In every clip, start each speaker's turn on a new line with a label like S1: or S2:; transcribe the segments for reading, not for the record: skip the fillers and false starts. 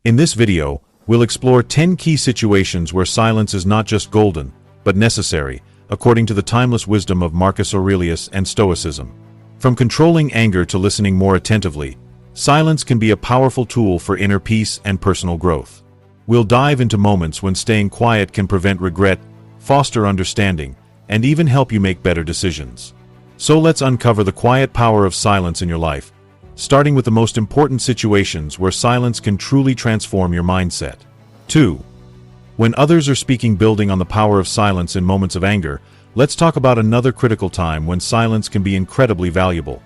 S1: In this video, we'll explore 10 key situations where silence is not just golden, but necessary, according to the timeless wisdom of Marcus Aurelius and Stoicism. From controlling anger to listening more attentively, silence can be a powerful tool for inner peace and personal growth. We'll dive into moments when staying quiet can prevent regret, foster understanding, and even help you make better decisions. So let's uncover the quiet power of silence in your life, starting with the most important situations where silence can truly transform your mindset. 2. When others are speaking. Building on the power of silence in moments of anger, let's talk about another critical time when silence can be incredibly valuable.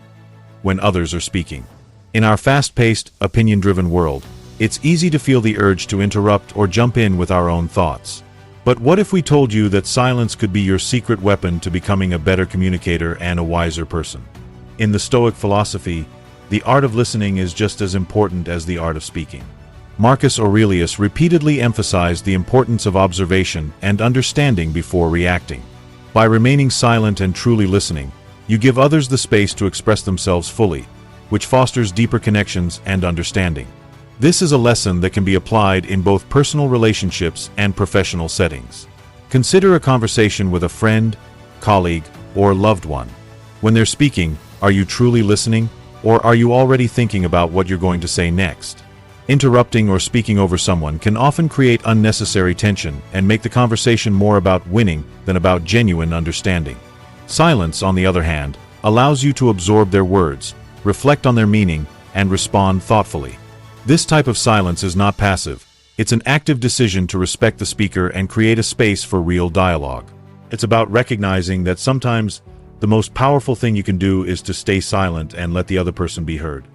S1: When others are speaking. In our fast-paced, opinion-driven world, it's easy to feel the urge to interrupt or jump in with our own thoughts. But what if we told you that silence could be your secret weapon to becoming a better communicator and a wiser person? In the Stoic philosophy, the art of listening is just as important as the art of speaking. Marcus Aurelius repeatedly emphasized the importance of observation and understanding before reacting. By remaining silent and truly listening, you give others the space to express themselves fully, which fosters deeper connections and understanding. This is a lesson that can be applied in both personal relationships and professional settings. Consider a conversation with a friend, colleague, or loved one. When they're speaking, are you truly listening, or are you already thinking about what you're going to say next? Interrupting or speaking over someone can often create unnecessary tension and make the conversation more about winning than about genuine understanding. Silence, on the other hand, allows you to absorb their words, reflect on their meaning, and respond thoughtfully. This type of silence is not passive. It's an active decision to respect the speaker and create a space for real dialogue. It's about recognizing that sometimes the most powerful thing you can do is to stay silent and let the other person be heard.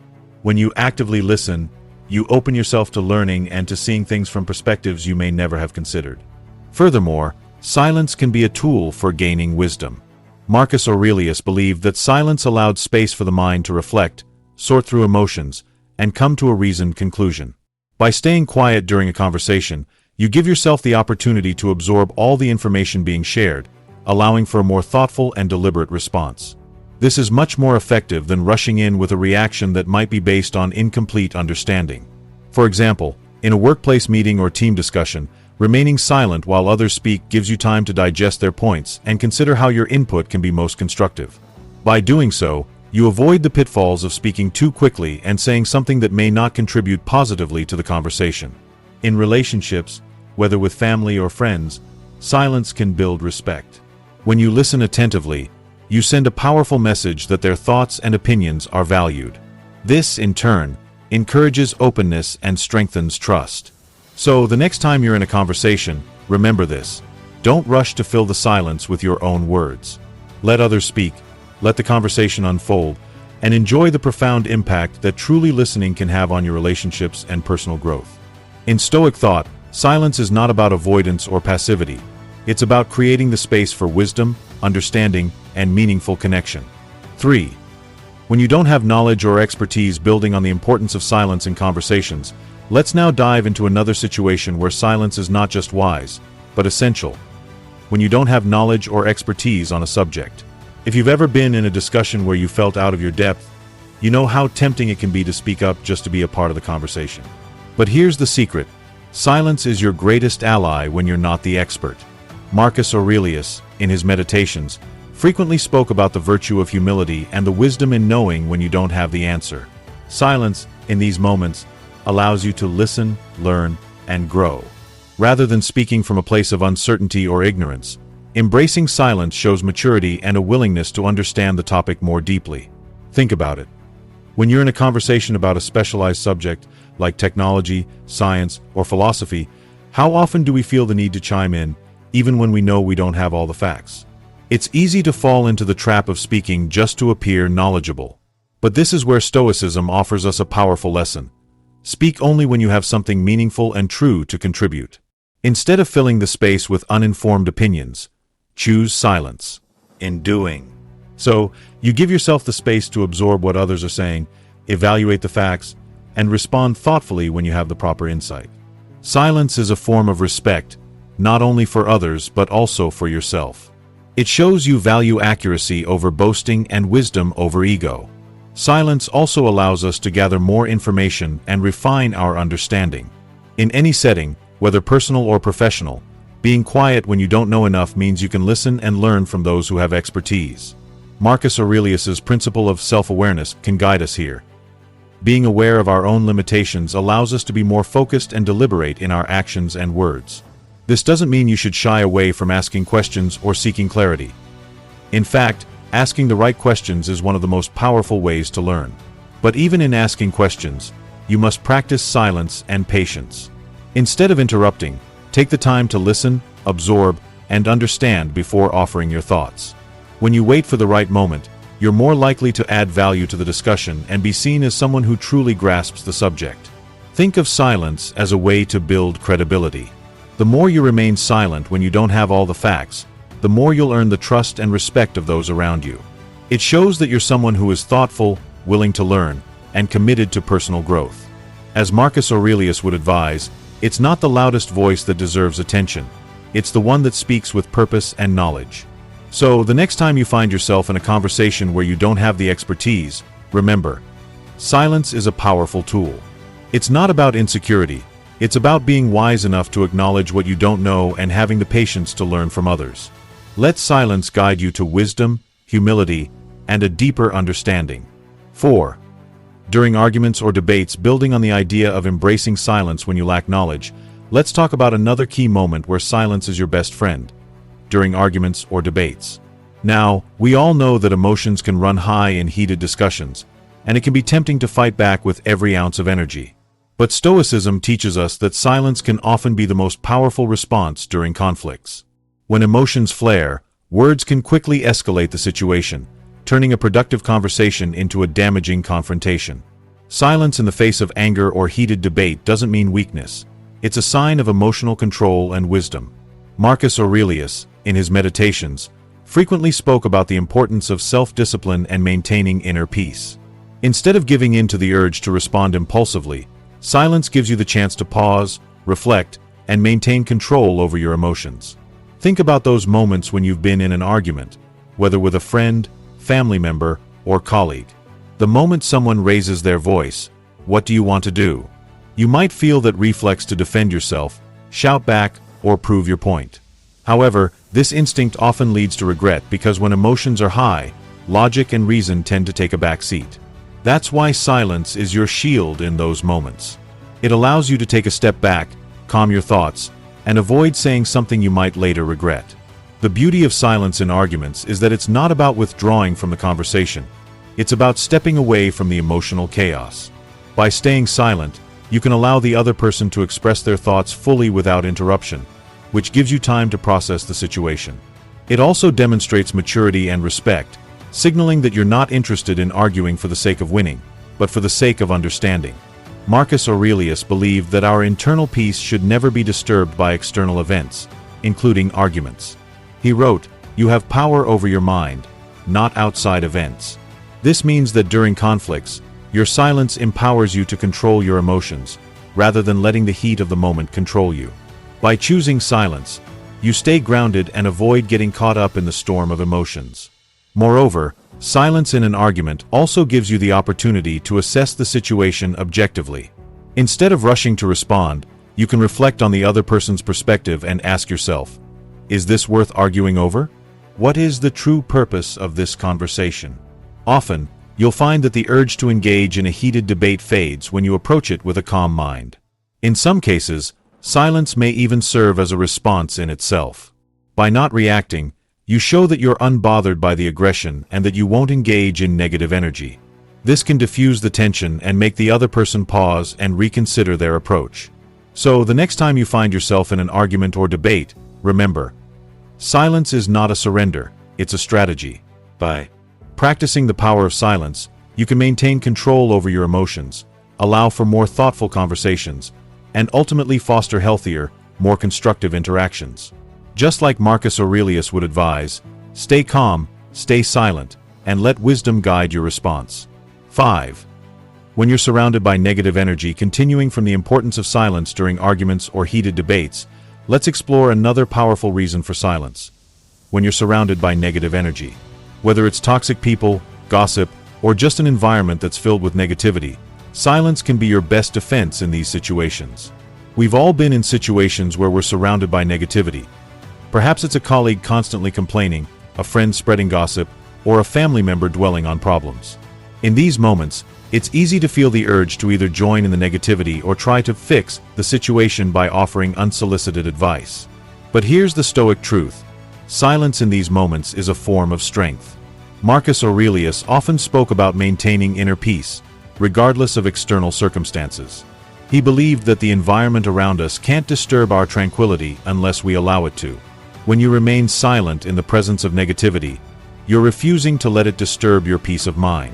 S1: When you actively listen, you open yourself to learning and to seeing things from perspectives you may never have considered. Furthermore, silence can be a tool for gaining wisdom. Marcus Aurelius believed that silence allowed space for the mind to reflect, sort through emotions, and come to a reasoned conclusion. By staying quiet during a conversation, you give yourself the opportunity to absorb all the information being shared, allowing for a more thoughtful and deliberate response. This is much more effective than rushing in with a reaction that might be based on incomplete understanding. For example, in a workplace meeting or team discussion, remaining silent while others speak gives you time to digest their points and consider how your input can be most constructive. By doing so, you avoid the pitfalls of speaking too quickly and saying something that may not contribute positively to the conversation. In relationships, whether with family or friends, silence can build respect. When you listen attentively, you send a powerful message that their thoughts and opinions are valued. This, in turn, encourages openness and strengthens trust. So, the next time you're in a conversation, remember this. Don't rush to fill the silence with your own words. Let others speak, let the conversation unfold, and enjoy the profound impact that truly listening can have on your relationships and personal growth. In Stoic thought, silence is not about avoidance or passivity. It's about creating the space for wisdom, understanding, and meaningful connection. 3. When you don't have knowledge or expertise. Building on the importance of silence in conversations, let's now dive into another situation where silence is not just wise, but essential. When you don't have knowledge or expertise on a subject. If you've ever been in a discussion where you felt out of your depth, you know how tempting it can be to speak up just to be a part of the conversation. But here's the secret. Silence is your greatest ally when you're not the expert. Marcus Aurelius, in his Meditations, frequently spoke about the virtue of humility and the wisdom in knowing when you don't have the answer. Silence, in these moments, allows you to listen, learn, and grow. Rather than speaking from a place of uncertainty or ignorance, embracing silence shows maturity and a willingness to understand the topic more deeply. Think about it. When you're in a conversation about a specialized subject, like technology, science, or philosophy, how often do we feel the need to chime in, even when we know we don't have all the facts? It's easy to fall into the trap of speaking just to appear knowledgeable. But this is where Stoicism offers us a powerful lesson. Speak only when you have something meaningful and true to contribute. Instead of filling the space with uninformed opinions, choose silence. In doing so, you give yourself the space to absorb what others are saying, evaluate the facts, and respond thoughtfully when you have the proper insight. Silence is a form of respect, not only for others but also for yourself. It shows you value accuracy over boasting and wisdom over ego. Silence also allows us to gather more information and refine our understanding. In any setting, whether personal or professional, being quiet when you don't know enough means you can listen and learn from those who have expertise. Marcus Aurelius's principle of self-awareness can guide us here. Being aware of our own limitations allows us to be more focused and deliberate in our actions and words. This doesn't mean you should shy away from asking questions or seeking clarity. In fact, asking the right questions is one of the most powerful ways to learn. But even in asking questions, you must practice silence and patience. Instead of interrupting, take the time to listen, absorb, and understand before offering your thoughts. When you wait for the right moment, you're more likely to add value to the discussion and be seen as someone who truly grasps the subject. Think of silence as a way to build credibility. The more you remain silent when you don't have all the facts, the more you'll earn the trust and respect of those around you. It shows that you're someone who is thoughtful, willing to learn, and committed to personal growth. As Marcus Aurelius would advise, it's not the loudest voice that deserves attention. It's the one that speaks with purpose and knowledge. So, the next time you find yourself in a conversation where you don't have the expertise, remember, silence is a powerful tool. It's not about insecurity. It's about being wise enough to acknowledge what you don't know and having the patience to learn from others. Let silence guide you to wisdom, humility, and a deeper understanding. 4. During arguments or debates, building on the idea of embracing silence when you lack knowledge, let's talk about another key moment where silence is your best friend. During arguments or debates. Now, we all know that emotions can run high in heated discussions, and it can be tempting to fight back with every ounce of energy. But Stoicism teaches us that silence can often be the most powerful response during conflicts. When emotions flare, words can quickly escalate the situation, turning a productive conversation into a damaging confrontation. Silence in the face of anger or heated debate doesn't mean weakness. It's a sign of emotional control and wisdom. Marcus Aurelius, in his Meditations, frequently spoke about the importance of self-discipline and maintaining inner peace. Instead of giving in to the urge to respond impulsively, silence gives you the chance to pause, reflect, and maintain control over your emotions. Think about those moments when you've been in an argument, whether with a friend, family member, or colleague. The moment someone raises their voice, what do you want to do? You might feel that reflex to defend yourself, shout back, or prove your point. However, this instinct often leads to regret because when emotions are high, logic and reason tend to take a back seat. That's why silence is your shield in those moments. It allows you to take a step back, calm your thoughts, and avoid saying something you might later regret. The beauty of silence in arguments is that it's not about withdrawing from the conversation. It's about stepping away from the emotional chaos. By staying silent, you can allow the other person to express their thoughts fully without interruption, which gives you time to process the situation. It also demonstrates maturity and respect, signaling that you're not interested in arguing for the sake of winning, but for the sake of understanding. Marcus Aurelius believed that our internal peace should never be disturbed by external events, including arguments. He wrote, "You have power over your mind, not outside events." This means that during conflicts, your silence empowers you to control your emotions, rather than letting the heat of the moment control you. By choosing silence, you stay grounded and avoid getting caught up in the storm of emotions. Moreover, silence in an argument also gives you the opportunity to assess the situation objectively. Instead of rushing to respond, you can reflect on the other person's perspective and ask yourself, is this worth arguing over? What is the true purpose of this conversation? Often, you'll find that the urge to engage in a heated debate fades when you approach it with a calm mind. In some cases, silence may even serve as a response in itself. By not reacting, you show that you're unbothered by the aggression and that you won't engage in negative energy. This can diffuse the tension and make the other person pause and reconsider their approach. So, the next time you find yourself in an argument or debate, remember, silence is not a surrender, it's a strategy. By practicing the power of silence, you can maintain control over your emotions, allow for more thoughtful conversations, and ultimately foster healthier, more constructive interactions. Just like Marcus Aurelius would advise, stay calm, stay silent, and let wisdom guide your response. 5. When you're surrounded by negative energy, continuing from the importance of silence during arguments or heated debates, let's explore another powerful reason for silence. When you're surrounded by negative energy, whether it's toxic people, gossip, or just an environment that's filled with negativity, silence can be your best defense in these situations. We've all been in situations where we're surrounded by negativity. Perhaps it's a colleague constantly complaining, a friend spreading gossip, or a family member dwelling on problems. In these moments, it's easy to feel the urge to either join in the negativity or try to fix the situation by offering unsolicited advice. But here's the Stoic truth. Silence in these moments is a form of strength. Marcus Aurelius often spoke about maintaining inner peace, regardless of external circumstances. He believed that the environment around us can't disturb our tranquility unless we allow it to. When you remain silent in the presence of negativity, you're refusing to let it disturb your peace of mind.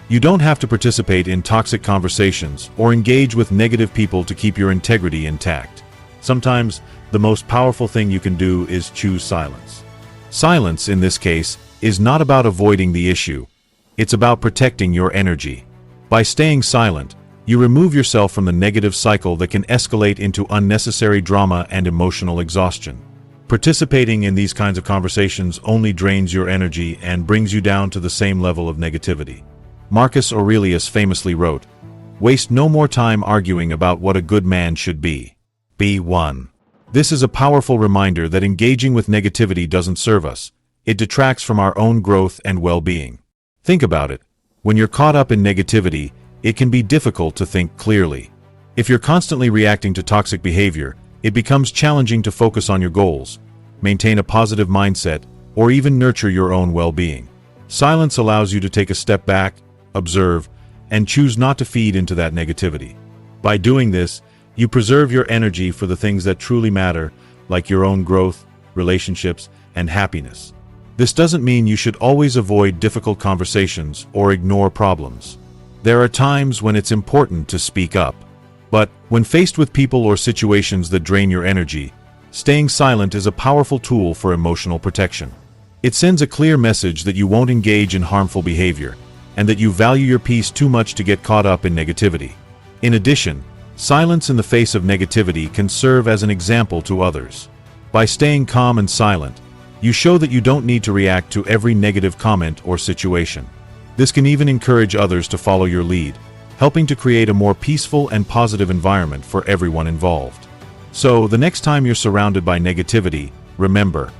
S1: You don't have to participate in toxic conversations or engage with negative people to keep your integrity intact. Sometimes, the most powerful thing you can do is choose silence. Silence, in this case, is not about avoiding the issue. It's about protecting your energy. By staying silent, you remove yourself from the negative cycle that can escalate into unnecessary drama and emotional exhaustion. Participating in these kinds of conversations only drains your energy and brings you down to the same level of negativity. Marcus Aurelius famously wrote, "Waste no more time arguing about what a good man should be. Be one." This is a powerful reminder that engaging with negativity doesn't serve us. It detracts from our own growth and well-being. Think about it. When you're caught up in negativity, it can be difficult to think clearly. If you're constantly reacting to toxic behavior, it becomes challenging to focus on your goals, maintain a positive mindset, or even nurture your own well-being. Silence allows you to take a step back, observe, and choose not to feed into that negativity. By doing this, you preserve your energy for the things that truly matter, like your own growth, relationships, and happiness. This doesn't mean you should always avoid difficult conversations or ignore problems. There are times when it's important to speak up. But when faced with people or situations that drain your energy, staying silent is a powerful tool for emotional protection. It sends a clear message that you won't engage in harmful behavior, and that you value your peace too much to get caught up in negativity. In addition, silence in the face of negativity can serve as an example to others. By staying calm and silent, you show that you don't need to react to every negative comment or situation. This can even encourage others to follow your lead, helping to create a more peaceful and positive environment for everyone involved. So, the next time you're surrounded by negativity, remember,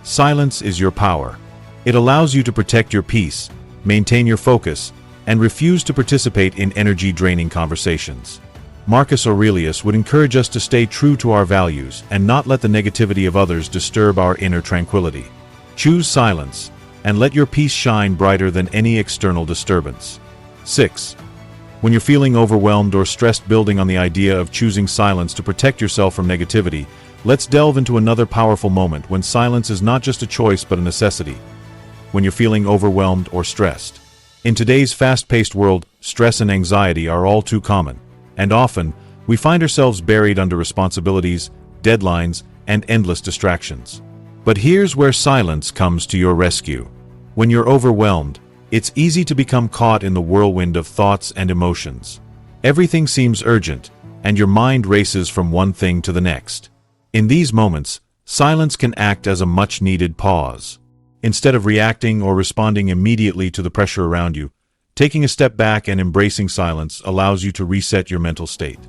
S1: silence is your power. It allows you to protect your peace, maintain your focus, and refuse to participate in energy-draining conversations. Marcus Aurelius would encourage us to stay true to our values and not let the negativity of others disturb our inner tranquility. Choose silence, and let your peace shine brighter than any external disturbance. 6. When you're feeling overwhelmed or stressed, building on the idea of choosing silence to protect yourself from negativity, let's delve into another powerful moment when silence is not just a choice but a necessity. When you're feeling overwhelmed or stressed. In today's fast-paced world, stress and anxiety are all too common, and often, we find ourselves buried under responsibilities, deadlines, and endless distractions. But here's where silence comes to your rescue. When you're overwhelmed, it's easy to become caught in the whirlwind of thoughts and emotions. Everything seems urgent, and your mind races from one thing to the next. In these moments, silence can act as a much-needed pause. Instead of reacting or responding immediately to the pressure around you, taking a step back and embracing silence allows you to reset your mental state.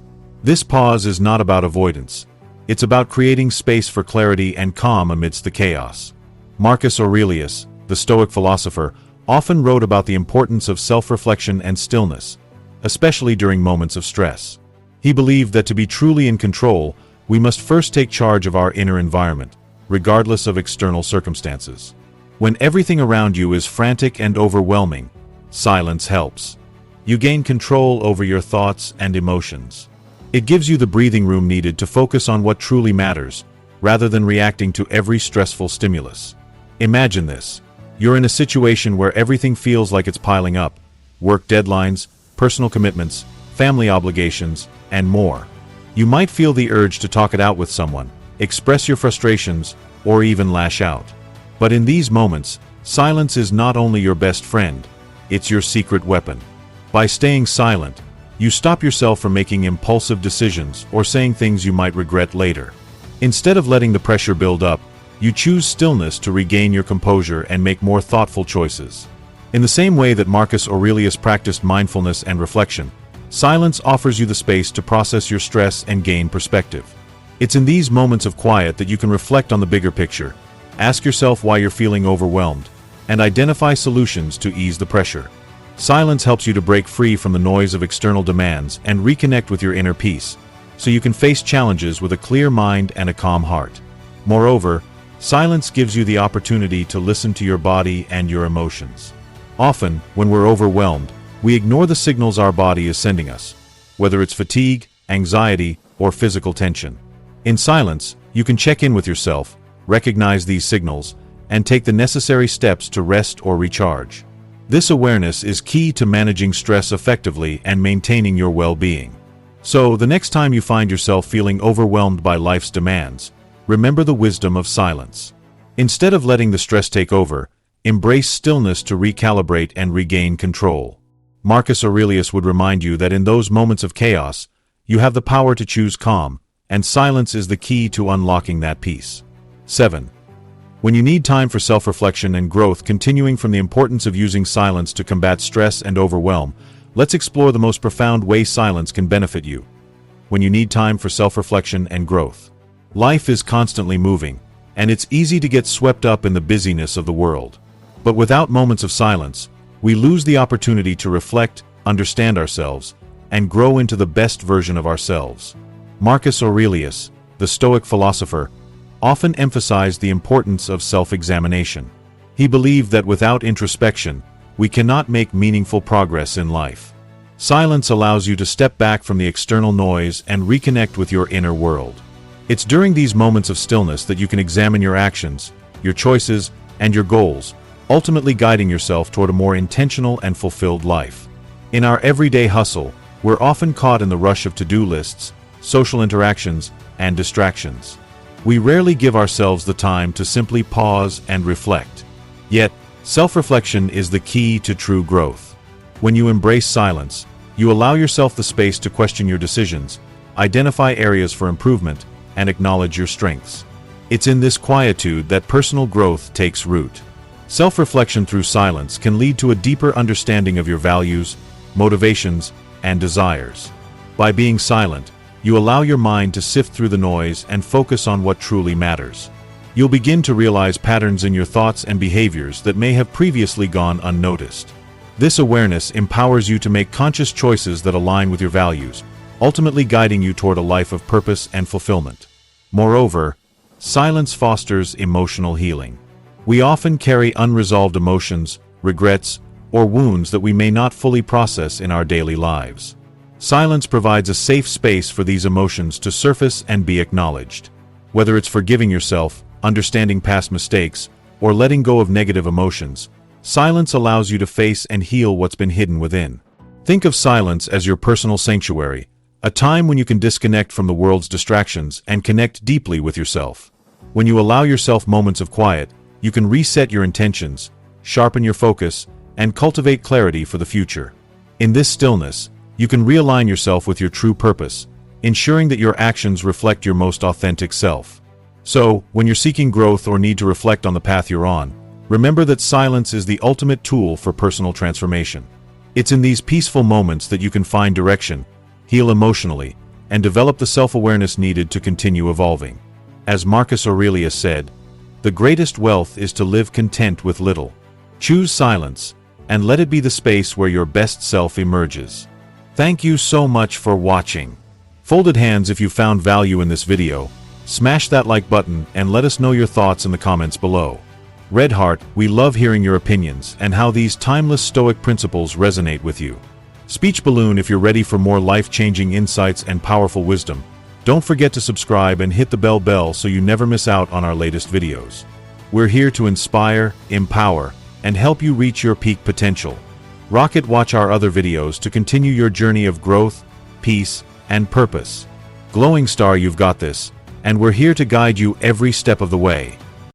S1: This pause is not about avoidance. It's about creating space for clarity and calm amidst the chaos. Marcus Aurelius, the Stoic philosopher, often wrote about the importance of self-reflection and stillness, especially during moments of stress. He believed that to be truly in control, we must first take charge of our inner environment, regardless of external circumstances. When everything around you is frantic and overwhelming, silence helps. You gain control over your thoughts and emotions. It gives you the breathing room needed to focus on what truly matters, rather than reacting to every stressful stimulus. Imagine this. You're in a situation where everything feels like it's piling up: work deadlines, personal commitments, family obligations, and more. You might feel the urge to talk it out with someone, express your frustrations, or even lash out. But in these moments, silence is not only your best friend, it's your secret weapon. By staying silent, you stop yourself from making impulsive decisions or saying things you might regret later. Instead of letting the pressure build up, you choose stillness to regain your composure and make more thoughtful choices. In the same way that Marcus Aurelius practiced mindfulness and reflection, Silence offers you the space to process your stress and gain perspective. It's in these moments of quiet that you can reflect on the bigger picture, ask yourself why you're feeling overwhelmed, and identify solutions to ease the pressure. Silence helps you to break free from the noise of external demands and reconnect with your inner peace, so you can face challenges with a clear mind and a calm heart. Moreover, silence gives you the opportunity to listen to your body and your emotions. Often, when we're overwhelmed, we ignore the signals our body is sending us, whether it's fatigue, anxiety, or physical tension. In silence, you can check in with yourself, recognize these signals, and take the necessary steps to rest or recharge. This awareness is key to managing stress effectively and maintaining your well-being. So, the next time you find yourself feeling overwhelmed by life's demands, remember the wisdom of silence. Instead of letting the stress take over, embrace stillness to recalibrate and regain control. Marcus Aurelius would remind you that in those moments of chaos, you have the power to choose calm, and silence is the key to unlocking that peace. 7. When you need time for self-reflection and growth, continuing from the importance of using silence to combat stress and overwhelm, let's explore the most profound way silence can benefit you. When you need time for self-reflection and growth. Life is constantly moving, and it's easy to get swept up in the busyness of the world. But without moments of silence, we lose the opportunity to reflect, understand ourselves, and grow into the best version of ourselves. Marcus Aurelius, the Stoic philosopher, often emphasized the importance of self-examination. He believed that without introspection, we cannot make meaningful progress in life. Silence allows you to step back from the external noise and reconnect with your inner world. It's during these moments of stillness that you can examine your actions, your choices, and your goals, ultimately guiding yourself toward a more intentional and fulfilled life. In our everyday hustle, we're often caught in the rush of to-do lists, social interactions, and distractions. We rarely give ourselves the time to simply pause and reflect. Yet, self-reflection is the key to true growth. When you embrace silence, you allow yourself the space to question your decisions, identify areas for improvement, and acknowledge your strengths. It's in this quietude that personal growth takes root. Self-reflection through silence can lead to a deeper understanding of your values, motivations, and desires. By being silent, you allow your mind to sift through the noise and focus on what truly matters. You'll begin to realize patterns in your thoughts and behaviors that may have previously gone unnoticed. This awareness empowers you to make conscious choices that align with your values, ultimately guiding you toward a life of purpose and fulfillment. Moreover, silence fosters emotional healing. We often carry unresolved emotions, regrets, or wounds that we may not fully process in our daily lives. Silence provides a safe space for these emotions to surface and be acknowledged. Whether it's forgiving yourself, understanding past mistakes, or letting go of negative emotions, silence allows you to face and heal what's been hidden within. Think of silence as your personal sanctuary, a time when you can disconnect from the world's distractions and connect deeply with yourself. When you allow yourself moments of quiet, you can reset your intentions, sharpen your focus, and cultivate clarity for the future. In this stillness, you can realign yourself with your true purpose, ensuring that your actions reflect your most authentic self. So, when you're seeking growth or need to reflect on the path you're on, remember that silence is the ultimate tool for personal transformation. It's in these peaceful moments that you can find direction, heal emotionally, and develop the self-awareness needed to continue evolving. As Marcus Aurelius said, "The greatest wealth is to live content with little." Choose silence, and let it be the space where your best self emerges. Thank you so much for watching. Folded hands if you found value in this video. Smash that like button and let us know your thoughts in the comments below. Red Heart, we love hearing your opinions and how these timeless Stoic principles resonate with you. Speech Balloon, if you're ready for more life-changing insights and powerful wisdom, don't forget to subscribe and hit the bell so you never miss out on our latest videos. We're here to inspire, empower, and help you reach your peak potential. Rocket, watch our other videos to continue your journey of growth, peace, and purpose. Glowing Star, you've got this, and we're here to guide you every step of the way.